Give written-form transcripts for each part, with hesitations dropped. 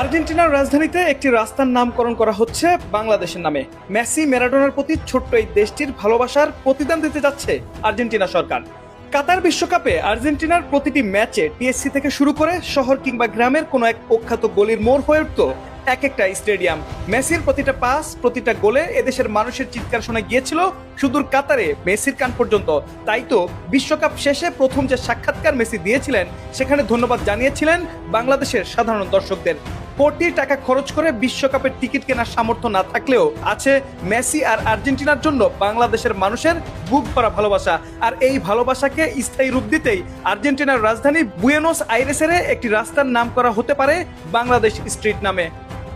আর্জেন্টিনার রাজধানীতে একটি রাস্তার নামকরণ করা হচ্ছে বাংলাদেশের নামে। মেসি ম্যারাডোনার প্রতি ছোট্ট এই দেশটির ভালোবাসার প্রতিদান দিতে যাচ্ছে আর্জেন্টিনা সরকার। কাতার বিশ্বকাপে আর্জেন্টিনার প্রতিটি ম্যাচে টিএসসি থেকে শুরু করে শহর কিংবা গ্রামের কোনো এক প্রখ্যাত গলির মোড় হয়ে উঠত এক একটা স্টেডিয়াম। মেসির প্রতিটা পাস, প্রতিটা গোলে এদেশের মানুষের চিৎকার শোনা গিয়েছিল সুদূর কাতারে মেসির কান পর্যন্ত। তাই তো বিশ্বকাপ শেষে প্রথম যে সাক্ষাৎকার মেসি দিয়েছিলেন সেখানে ধন্যবাদ জানিয়েছিলেন বাংলাদেশের সাধারণ দর্শকদের। কোটি টাকা খরচ করে বিশ্বকাপের টিকিট কেনার সামর্থ্য না থাকলেও আছে মেসি আর আর্জেন্টিনার জন্য বাংলাদেশের মানুষের বুক ভরা ভালোবাসা। আর এই ভালোবাসাকে স্থায়ী রূপ দিতেই আর্জেন্টিনার রাজধানী বুয়েনোস আইরেসের একটি রাস্তার নাম করা হতে পারে বাংলাদেশ স্ট্রিট নামে।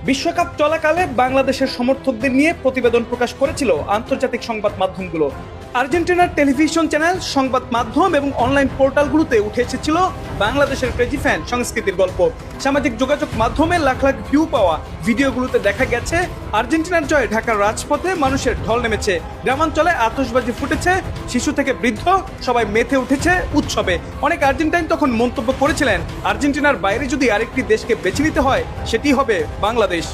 বিশ্বকাপ চলাকালে বাংলাদেশের সমর্থকদের নিয়ে প্রতিবেদন প্রকাশ করেছিল আন্তর্জাতিক সংবাদ মাধ্যমগুলো। আর্জেন্টিনার টেলিভিশন চ্যানেল, সংবাদ মাধ্যম এবং অনলাইন পোর্টালগুলোতে উঠে এসেছিল বাংলাদেশের ক্রেজি ফ্যান সংস্কৃতির গল্প। সামাজিক যোগাযোগ মাধ্যমে লাখ লাখ ভিউ পাওয়া ভিডিওগুলোতে দেখা গেছে আর্জেন্টিনার জয়ে ঢাকার রাজপথে মানুষের ঢল নেমেছে, গ্রামাঞ্চলে আতশবাজি ফুটেছে, শিশু থেকে বৃদ্ধ সবাই মেতে উঠেছে উৎসবে। অনেক আর্জেন্টাইন তখন মন্তব্য করেছিলেন, আর্জেন্টিনার বাইরে যদি আরেকটি দেশকে বেছে নিতে হয় সেটি হবে বাংলাদেশ।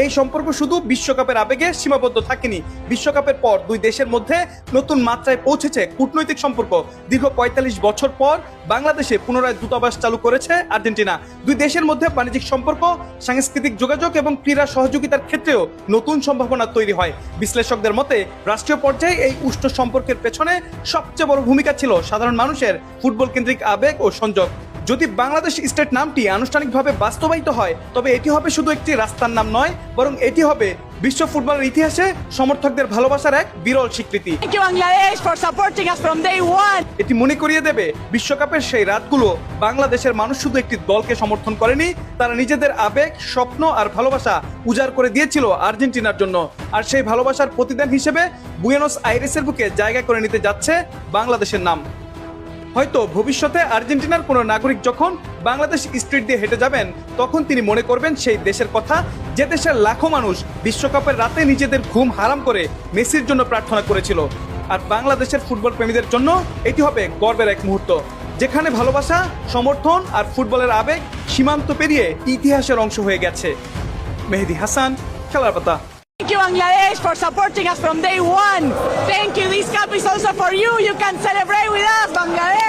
এই সম্পর্ক শুধু বিশ্বকাপের আবেগে সীমাবদ্ধ থাকেনি। বিশ্বকাপের পর দুই দেশের মধ্যে নতুন মাত্রায় পৌঁছেছে কূটনৈতিক সম্পর্ক। দীর্ঘ ৪৫ বছর পর বাংলাদেশে পুনরায় দূতাবাস চালু করেছে আর্জেন্টিনা। দুই দেশের মধ্যে বাণিজ্যিক সম্পর্ক, সাংস্কৃতিক যোগাযোগ এবং ক্রীড়া সহযোগিতার ক্ষেত্রেও নতুন সম্ভাবনা তৈরি হয়। বিশ্লেষকদের মতে রাষ্ট্রীয় পর্যায়ে এই উষ্ণ সম্পর্কের পেছনে সবচেয়ে বড় ভূমিকা ছিল সাধারণ মানুষের ফুটবল কেন্দ্রিক আবেগ ও সংযোগ। যদি বাংলাদেশ স্টেট নামটি আনুষ্ঠানিকভাবে বাস্তবায়িত হয় তবে এটি হবে শুধু একটি রাস্তার নাম নয়, বরং এটি হবে বিশ্ব ফুটবলের ইতিহাসে সমর্থকদের ভালোবাসার এক বিরল স্বীকৃতি। এটি মনে করিয়ে দেবে বিশ্বকাপের সেই রাতগুলো বাংলাদেশের মানুষ শুধু একটি দলকে সমর্থন করেনি, তারা নিজেদের আবেগ, স্বপ্ন আর ভালোবাসা উজাড় করে দিয়েছিল আর্জেন্টিনার জন্য। আর সেই ভালোবাসার প্রতিদান হিসেবে বুয়েনোস আইরেসের বুকে জায়গা করে নিতে যাচ্ছে বাংলাদেশের নাম। হয়তো ভবিষ্যতে আর্জেন্টিনার কোনো নাগরিক যখন বাংলাদেশ স্ট্রিট দিয়ে হেঁটে যাবেন তখন তিনি মনে করবেন সেই দেশের কথা, যে দেশের লাখো মানুষ বিশ্বকাপের রাতে নিজেদের ঘুম হারাম করে মেসির জন্য প্রার্থনা করেছিল। আর বাংলাদেশের ফুটবল প্রেমীদের জন্য এটি হবে গর্বের এক মুহূর্ত, যেখানে ভালোবাসা, সমর্থন আর ফুটবলের আবেগ সীমান্ত পেরিয়ে ইতিহাসের অংশ হয়ে গেছে। মেহেদী হাসান, খেলার পাতা। Thank you, Bangladesh, for supporting us from day one. Thank you. This cup is also for you. You can celebrate with us, Bangladesh.